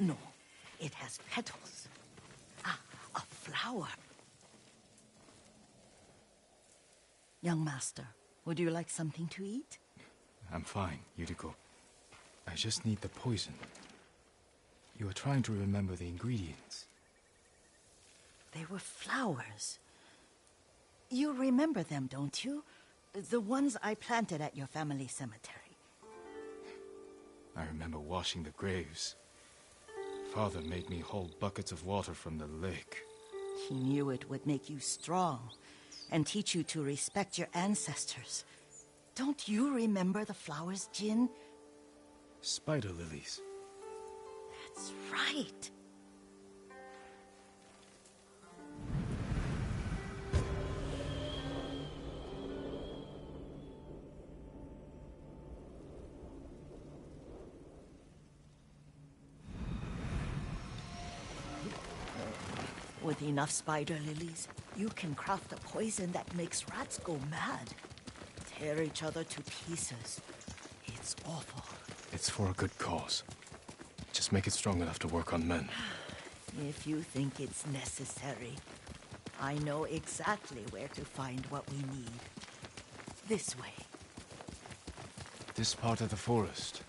No, it has petals. Ah, a flower. Young master, would you like something to eat? I'm fine, Yuriko. I just need the poison. You were trying to remember the ingredients. They were flowers. You remember them, don't you? The ones I planted at your family cemetery. I remember washing the graves. Father made me hold buckets of water from the lake. He knew it would make you strong and teach you to respect your ancestors. Don't you remember the flowers, Jin? Spider lilies. That's right. With enough spider lilies, you can craft a poison that makes rats go mad. Tear each other to pieces. It's awful. It's for a good cause. Just make it strong enough to work on men. If you think it's necessary, I know exactly where to find what we need. This way. This part of the forest.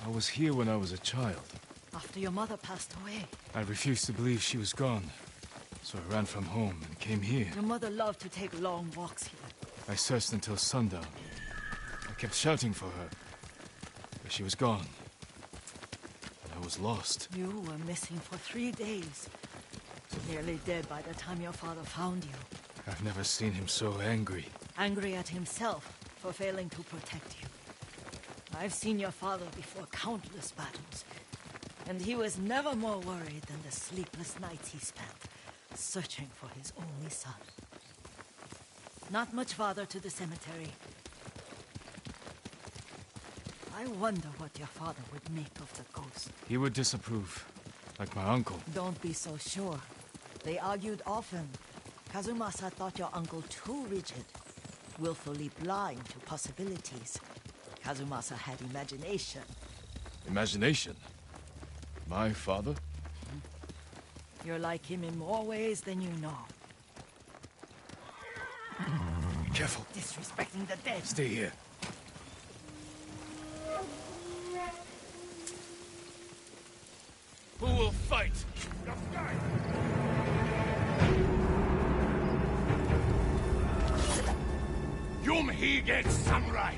I was here when I was a child. After your mother passed away. I refused to believe she was gone. So I ran from home and came here. Your mother loved to take long walks here. I searched until sundown. I kept shouting for her. But she was gone. And I was lost. You were missing for 3 days. Nearly dead by the time your father found you. I've never seen him so angry. Angry at himself for failing to protect you. I've seen your father before countless battles. And he was never more worried than the sleepless nights he spent searching for his only son. Not much farther to the cemetery. I wonder what your father would make of the ghost. He would disapprove, like my uncle. Don't be so sure. They argued often. Kazumasa thought your uncle too rigid, willfully blind to possibilities. Kazumasa had imagination. Imagination? My father? You're like him in more ways than you know. Be careful. Disrespecting the dead. Stay here. Who will fight? Yumhige samurai!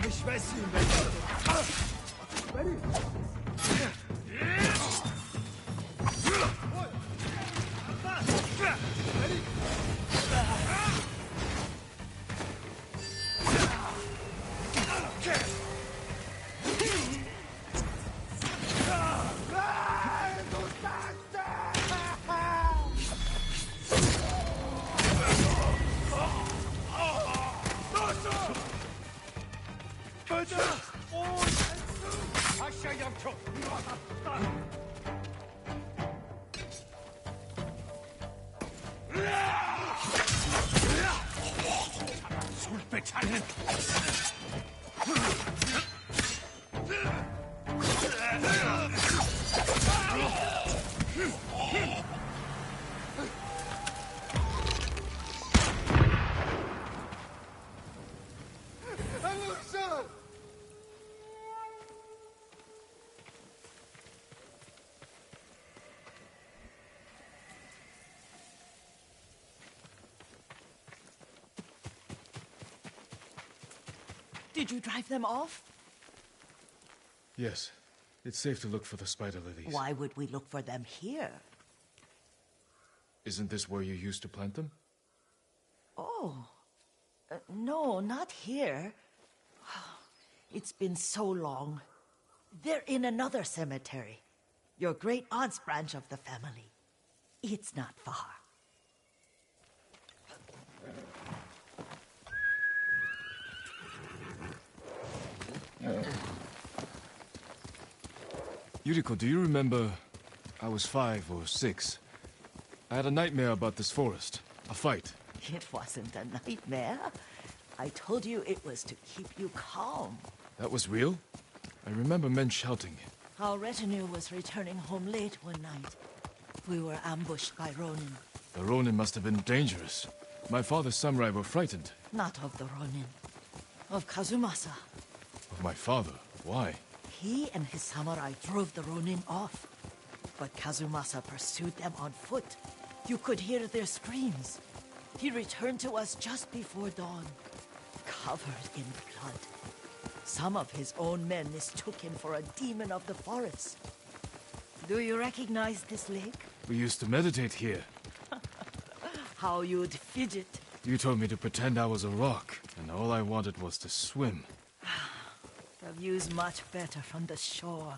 Ich weiß ihn, bezahlen! Did you drive them off? Yes. It's safe to look for the spider lilies. Why would we look for them here? Isn't this where you used to plant them? Oh. No, not here. It's been so long. They're in another cemetery. Your great aunt's branch of the family. It's not far. Yuriko, do you remember... I was 5 or 6. I had a nightmare about this forest. A fight. It wasn't a nightmare. I told you it was to keep you calm. That was real? I remember men shouting. Our retinue was returning home late one night. We were ambushed by Ronin. The Ronin must have been dangerous. My father's samurai were frightened. Not of the Ronin. Of Kazumasa. Of my father? Why? He and his samurai drove the Ronin off. But Kazumasa pursued them on foot. You could hear their screams. He returned to us just before dawn, covered in blood. Some of his own men mistook him for a demon of the forest. Do you recognize this lake? We used to meditate here. How you'd fidget. You told me to pretend I was a rock, and all I wanted was to swim. The view's much better from the shore.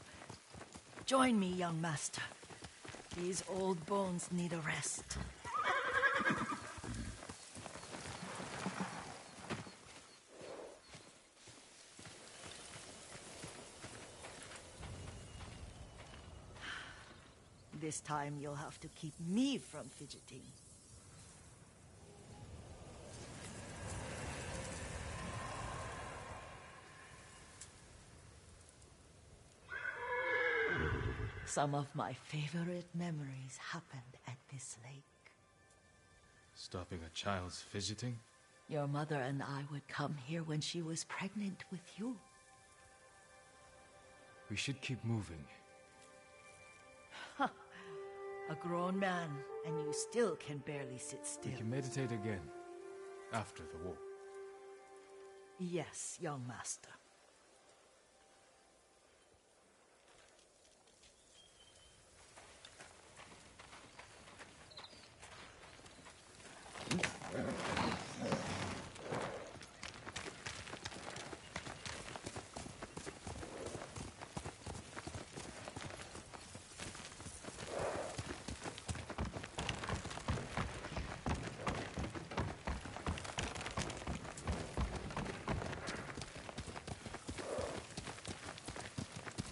Join me, young master. These old bones need a rest. This time you'll have to keep me from fidgeting. Some of my favorite memories happened at this lake. Stopping a child's fidgeting? Your mother and I would come here when she was pregnant with you. We should keep moving. A grown man, and you still can barely sit still. We can meditate again, after the war. Yes, young master.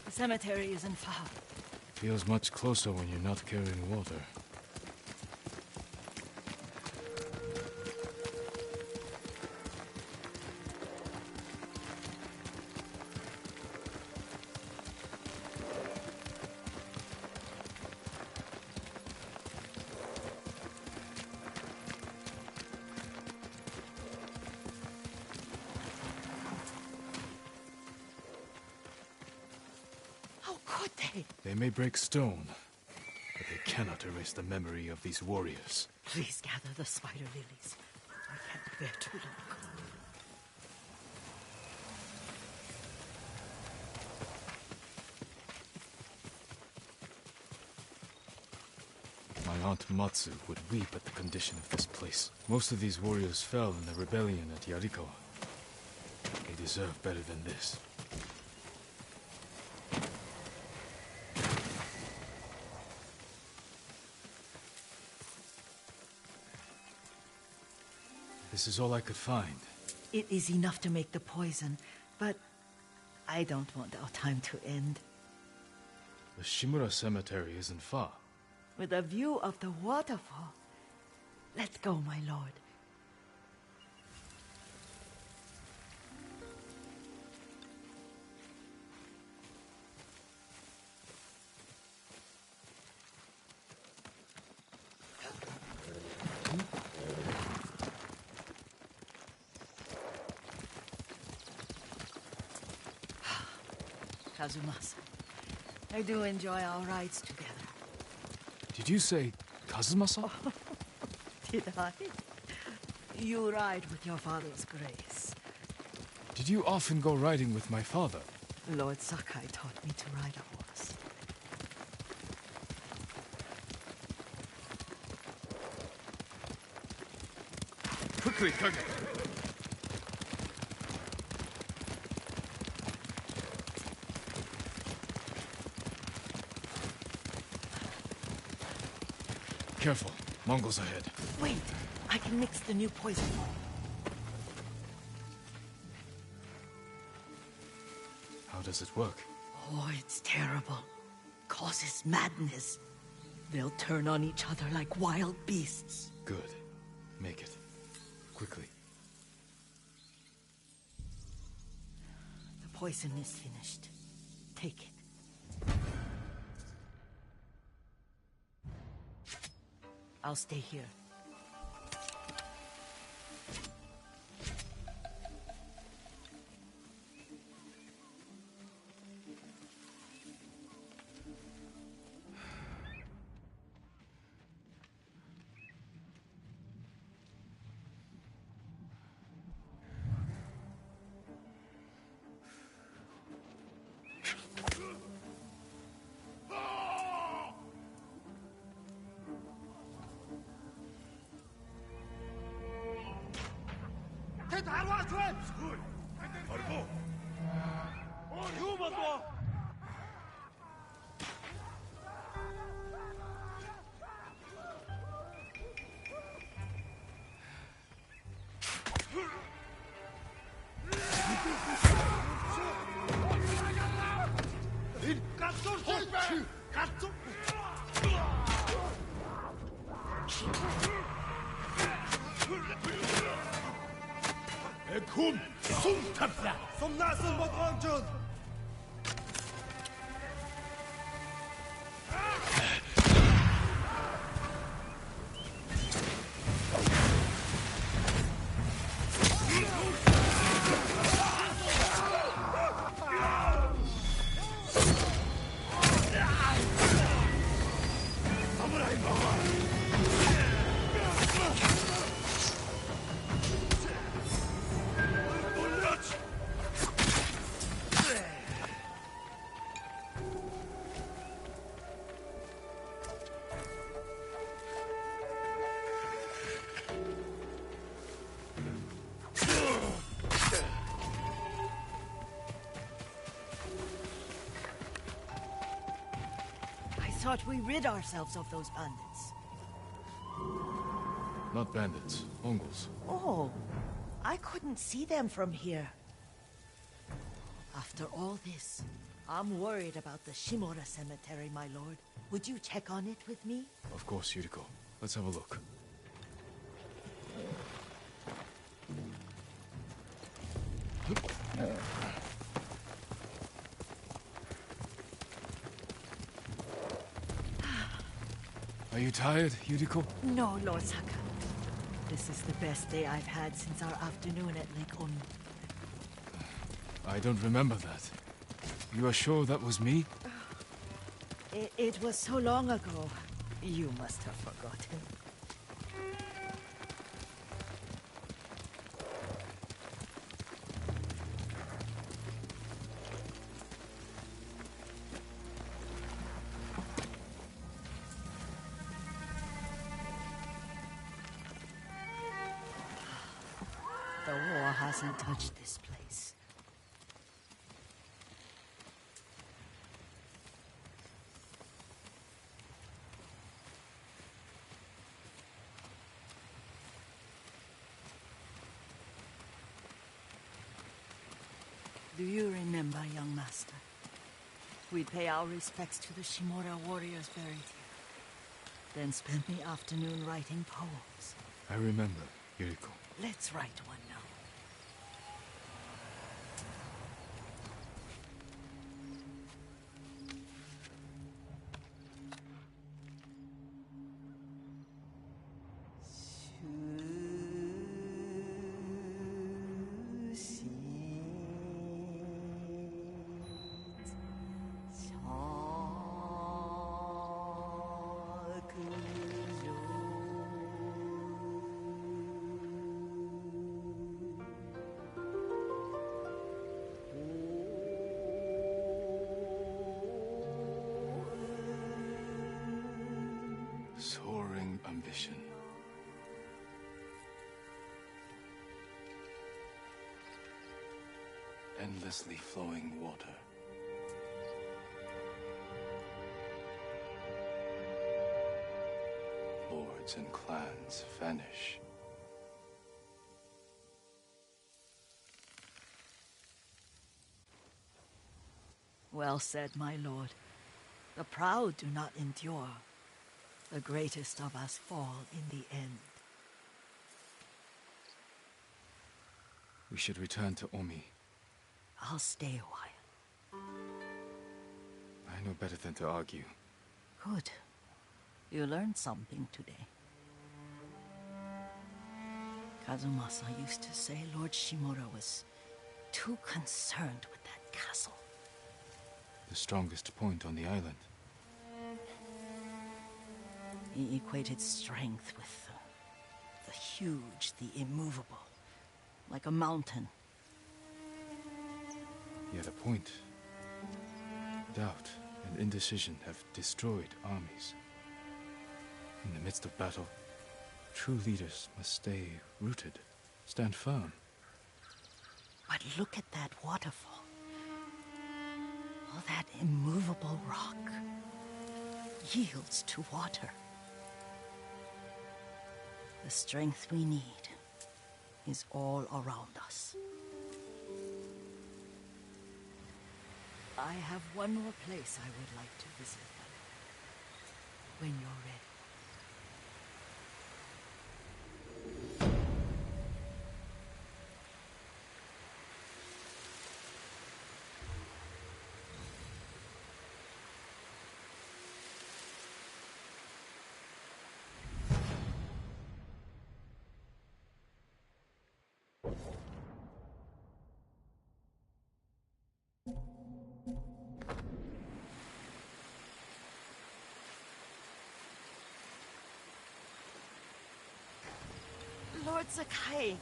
The cemetery isn't far. Feels much closer when you're not carrying water. How could they? They may break stone, but they cannot erase the memory of these warriors. Please gather the spider lilies. I can't bear too long. My aunt Matsu would weep at the condition of this place. Most of these warriors fell in the rebellion at Yarikawa. They deserve better than this. This is all I could find. It is enough to make the poison, but I don't want our time to end. The Shimura Cemetery isn't far. With a view of the waterfall. Let's go, my lord. Kazumasa, I do enjoy our rides together. Did you say Kazumasa? Did I? You ride with your father's grace. Did you often go riding with my father? Lord Sakai taught me to ride a horse. Quickly, Kage! Careful. Mongols ahead. Wait! I can mix the new poison. How does it work? Oh, it's terrible. Causes madness. They'll turn on each other like wild beasts. Good. Make it. Quickly. The poison is finished. Take it. I'll stay here. Ekum, sumtapla. Somnasen mot Rangjun! I thought we rid ourselves of those bandits. Not bandits. Mongols. Oh, I couldn't see them from here. After all this, I'm worried about the Shimura cemetery, my lord. Would you check on it with me? Of course, Yuriko. Let's have a look. Are you tired, Yuriko? No, Lord Saka. This is the best day I've had since our afternoon at Lake Onu. I don't remember that. You are sure that was me? It was so long ago. You must have forgotten. The war hasn't touched this place. Do you remember, young master? We'd pay our respects to the Shimura warriors buried here. Then spend the afternoon writing poems. I remember, Yuriko. Let's write one now. condition. Endlessly flowing water. Lords and clans vanish. Well said, my lord. The proud do not endure. The greatest of us fall in the end. We should return to Omi. I'll stay a while. I know better than to argue. Good. You learned something today. Kazumasa used to say Lord Shimura was too concerned with that castle. The strongest point on the island. He equated strength with the huge, the immovable, like a mountain. He had a point. Doubt and indecision have destroyed armies. In the midst of battle, true leaders must stay rooted, stand firm. But look at that waterfall. All that immovable rock yields to water. The strength we need is all around us. I have one more place I would like to visit, when you're ready. Lord Sakai,